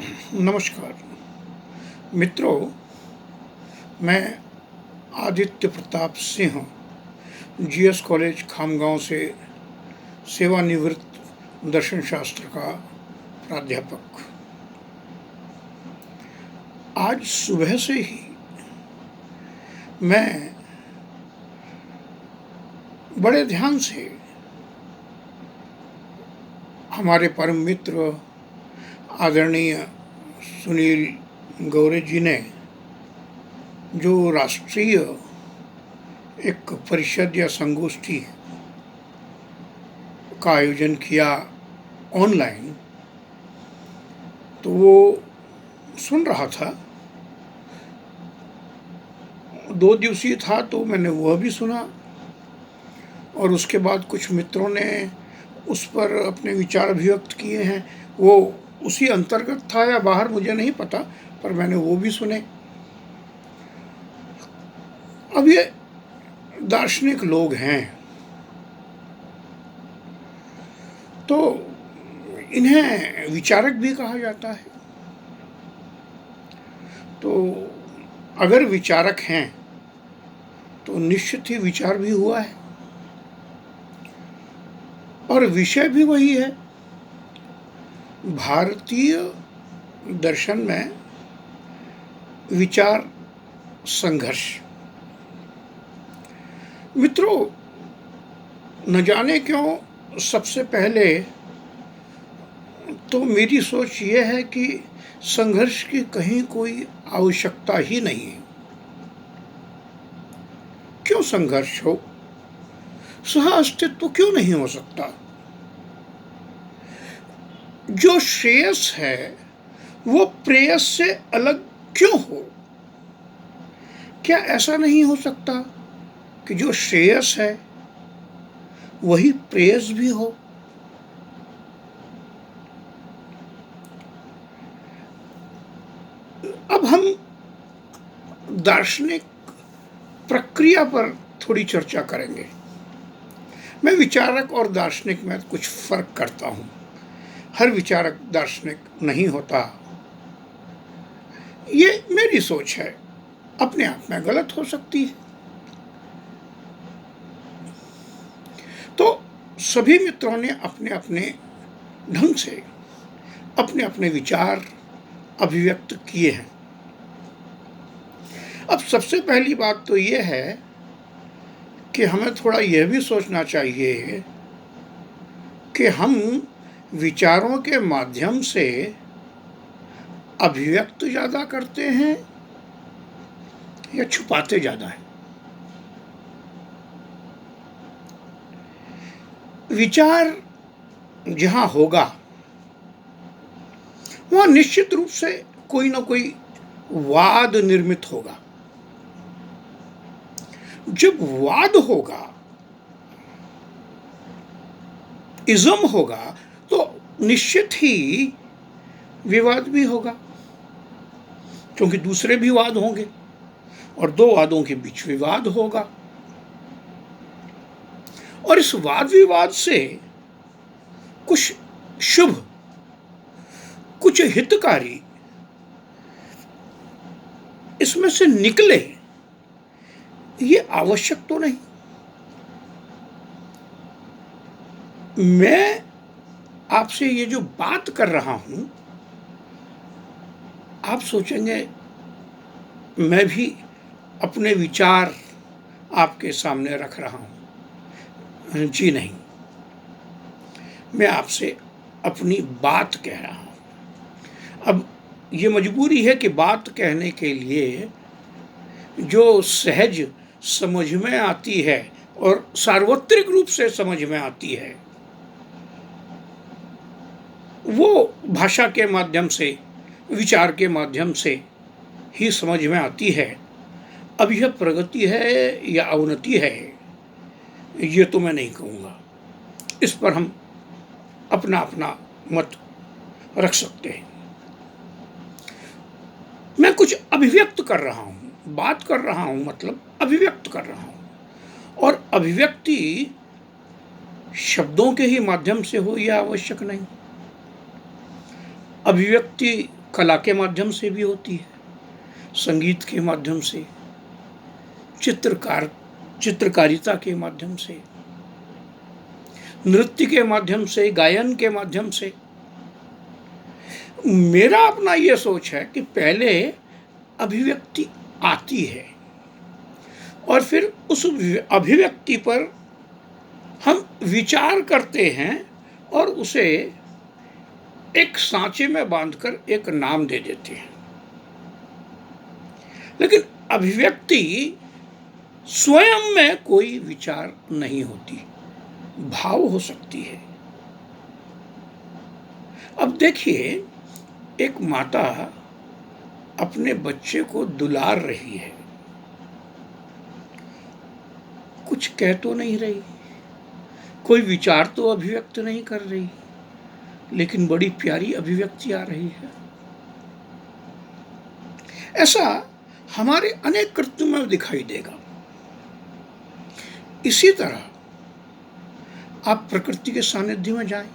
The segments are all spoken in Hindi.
नमस्कार मित्रों, मैं आदित्य प्रताप सिंह जीएस कॉलेज खामगांव से सेवानिवृत्त दर्शन शास्त्र का प्राध्यापक। आज सुबह से ही मैं बड़े ध्यान से हमारे परम मित्र आदरणीय सुनील गौरे जी ने जो राष्ट्रीय एक परिषद या संगोष्ठी का आयोजन किया ऑनलाइन, तो वो सुन रहा था। 2 दिवसीय था तो मैंने वह भी सुना, और उसके बाद कुछ मित्रों ने उस पर अपने विचार अभिव्यक्त किए हैं। वो उसी अंतर्गत था या बाहर मुझे नहीं पता, पर मैंने वो भी सुने। अब ये दार्शनिक लोग हैं, तो इन्हें विचारक भी कहा जाता है। तो अगर विचारक हैं तो निश्चित ही विचार भी हुआ है, और विषय भी वही है। भारतीय दर्शन में विचार संघर्ष। मित्रों, न जाने क्यों सबसे पहले तो मेरी सोच ये है कि संघर्ष की कहीं कोई आवश्यकता ही नहीं है। क्यों संघर्ष हो? सह अस्तित्व क्यों नहीं हो सकता? जो श्रेयस है वो प्रेयस से अलग क्यों हो? क्या ऐसा नहीं हो सकता कि जो श्रेयस है वही प्रेयस भी हो? अब हम दार्शनिक प्रक्रिया पर थोड़ी चर्चा करेंगे। मैं विचारक और दार्शनिक में कुछ फर्क करता हूं। हर विचारक दार्शनिक नहीं होता, ये मेरी सोच है, अपने आप में गलत हो सकती है। तो सभी मित्रों ने अपने अपने ढंग से अपने अपने विचार अभिव्यक्त किए हैं। अब सबसे पहली बात तो ये है कि हमें थोड़ा यह भी सोचना चाहिए कि हम विचारों के माध्यम से अभिव्यक्त ज़्यादा करते हैं या छुपाते ज़्यादा हैं। विचार जहाँ होगा वहाँ निश्चित रूप से कोई ना कोई वाद निर्मित होगा। जब वाद होगा, इज़म होगा, तो निश्चित ही विवाद भी होगा, क्योंकि दूसरे भी वाद होंगे और 2 वादों के बीच विवाद होगा। और इस वाद विवाद से कुछ शुभ, कुछ हितकारी इसमें से निकले, ये आवश्यक तो नहीं। मैं आपसे ये जो बात कर रहा हूं, आप सोचेंगे मैं भी अपने विचार आपके सामने रख रहा हूं। जी नहीं, मैं आपसे अपनी बात कह रहा हूं। अब ये मजबूरी है कि बात कहने के लिए जो सहज समझ में आती है और सार्वत्रिक रूप से समझ में आती है, वो भाषा के माध्यम से, विचार के माध्यम से ही समझ में आती है। अब यह प्रगति है या अवनति है, ये तो मैं नहीं कहूँगा। इस पर हम अपना अपना मत रख सकते हैं। मैं कुछ अभिव्यक्त कर रहा हूँ, बात कर रहा हूँ, मतलब अभिव्यक्त कर रहा हूँ। और अभिव्यक्ति शब्दों के ही माध्यम से हो यह आवश्यक नहीं। अभिव्यक्ति कला के माध्यम से भी होती है, संगीत के माध्यम से, चित्रकारिता के माध्यम से, नृत्य के माध्यम से, गायन के माध्यम से। मेरा अपना ये सोच है कि पहले अभिव्यक्ति आती है और फिर उस अभिव्यक्ति पर हम विचार करते हैं और उसे एक सांचे में बांधकर एक नाम दे देते हैं। लेकिन अभिव्यक्ति स्वयं में कोई विचार नहीं होती, भाव हो सकती है। अब देखिए, एक माता अपने बच्चे को दुलार रही है, कुछ कह तो नहीं रही, कोई विचार तो अभिव्यक्त नहीं कर रही, लेकिन बड़ी प्यारी अभिव्यक्ति आ रही है। ऐसा हमारे अनेक कृत्यों में दिखाई देगा। इसी तरह आप प्रकृति के सानिध्य में जाएं,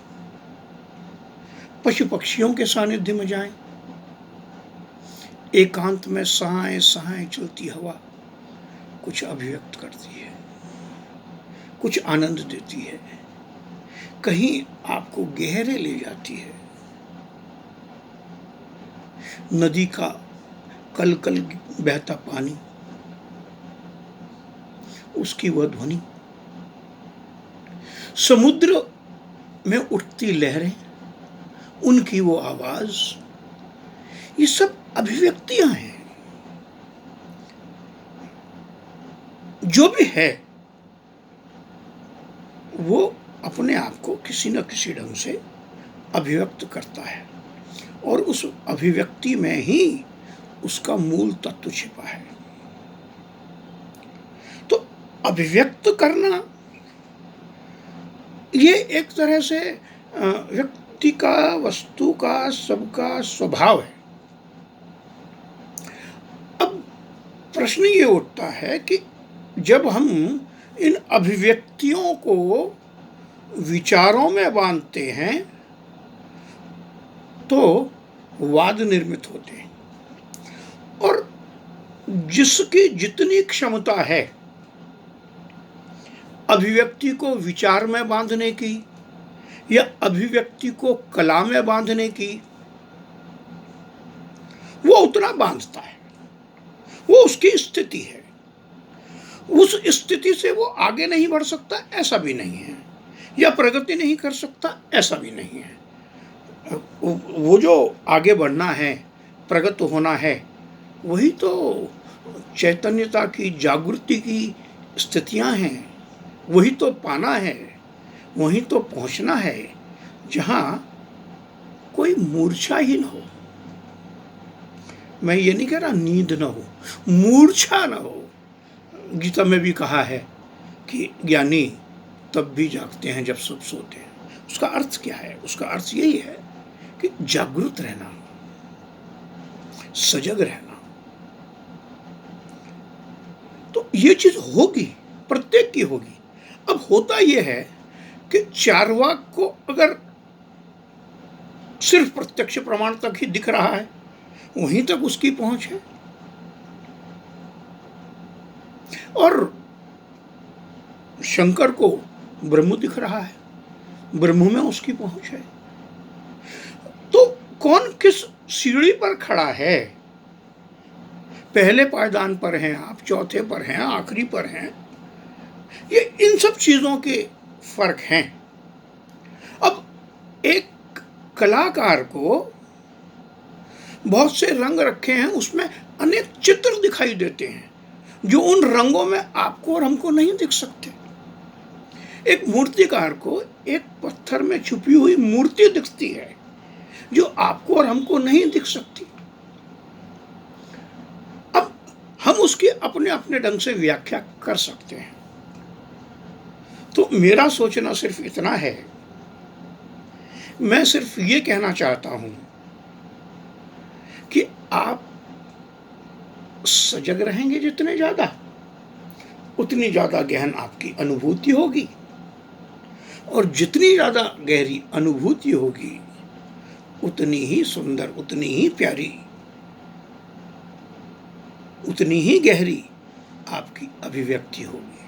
पशु पक्षियों के सानिध्य में जाएं, एकांत में सहाय सहाय चलती हवा कुछ अभिव्यक्त करती है, कुछ आनंद देती है, कहीं आपको गहरे ले जाती है। नदी का कल कल बहता पानी, उसकी वह ध्वनि, समुद्र में उठती लहरें, उनकी वो आवाज, ये सब अभिव्यक्तियां हैं। जो भी है वो अपने आप को किसी न किसी ढंग से अभिव्यक्त करता है और उस अभिव्यक्ति में ही उसका मूल तत्व छिपा है। तो अभिव्यक्त करना ये एक तरह से व्यक्ति का, वस्तु का, सबका स्वभाव है। अब प्रश्न ये उठता है कि जब हम इन अभिव्यक्तियों को विचारों में बांधते हैं तो वाद निर्मित होते हैं, और जिसकी जितनी क्षमता है अभिव्यक्ति को विचार में बांधने की या अभिव्यक्ति को कला में बांधने की, वो उतना बांधता है। वो उसकी स्थिति है, उस स्थिति से वो आगे नहीं बढ़ सकता ऐसा भी नहीं है, या प्रगति नहीं कर सकता ऐसा भी नहीं है। वो जो आगे बढ़ना है, प्रगत होना है, वही तो चैतन्यता की, जागृति की स्थितियां हैं। वही तो पाना है, वही तो पहुंचना है जहां कोई मूर्छा ही न हो। मैं ये नहीं कह रहा नींद न हो, मूर्छा न हो। गीता में भी कहा है कि ज्ञानी तब भी जागते हैं जब सब सोते हैं। उसका अर्थ क्या है? उसका अर्थ यही है कि जागृत रहना, सजग रहना। तो ये चीज होगी, प्रत्येक की होगी। अब होता यह है कि चार्वाक को अगर सिर्फ प्रत्यक्ष प्रमाण तक ही दिख रहा है, वहीं तक उसकी पहुंच है, और शंकर को ब्रह्म दिख रहा है, ब्रह्म में उसकी पहुंच है। तो कौन किस सीढ़ी पर खड़ा है? पहले पायदान पर हैं आप, चौथे पर हैं, आखिरी पर हैं, ये इन सब चीजों के फर्क हैं। अब एक कलाकार को बहुत से रंग रखे हैं, उसमें अनेक चित्र दिखाई देते हैं जो उन रंगों में आपको और हमको नहीं दिख सकते। एक मूर्तिकार को एक पत्थर में छुपी हुई मूर्ति दिखती है जो आपको और हमको नहीं दिख सकती। अब हम उसकी अपने अपने ढंग से व्याख्या कर सकते हैं। तो मेरा सोचना सिर्फ इतना है, मैं सिर्फ ये कहना चाहता हूं कि आप सजग रहेंगे जितने ज्यादा, उतनी ज्यादा गहन आपकी अनुभूति होगी, और जितनी ज्यादा गहरी अनुभूति होगी उतनी ही सुंदर, उतनी ही प्यारी, उतनी ही गहरी आपकी अभिव्यक्ति होगी।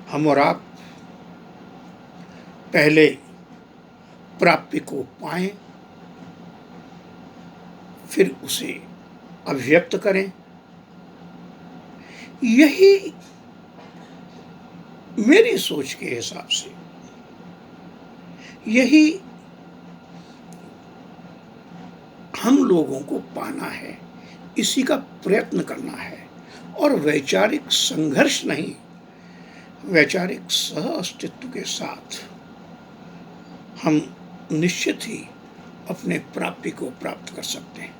हम और आप पहले प्राप्ति को पाएं, फिर उसे अभिव्यक्त करें। यही मेरी सोच के हिसाब से, यही हम लोगों को पाना है, इसी का प्रयत्न करना है। और वैचारिक संघर्ष नहीं, वैचारिक सह अस्तित्व के साथ हम निश्चित ही अपने प्राप्ति को प्राप्त कर सकते हैं।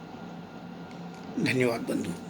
धन्यवाद बंधु।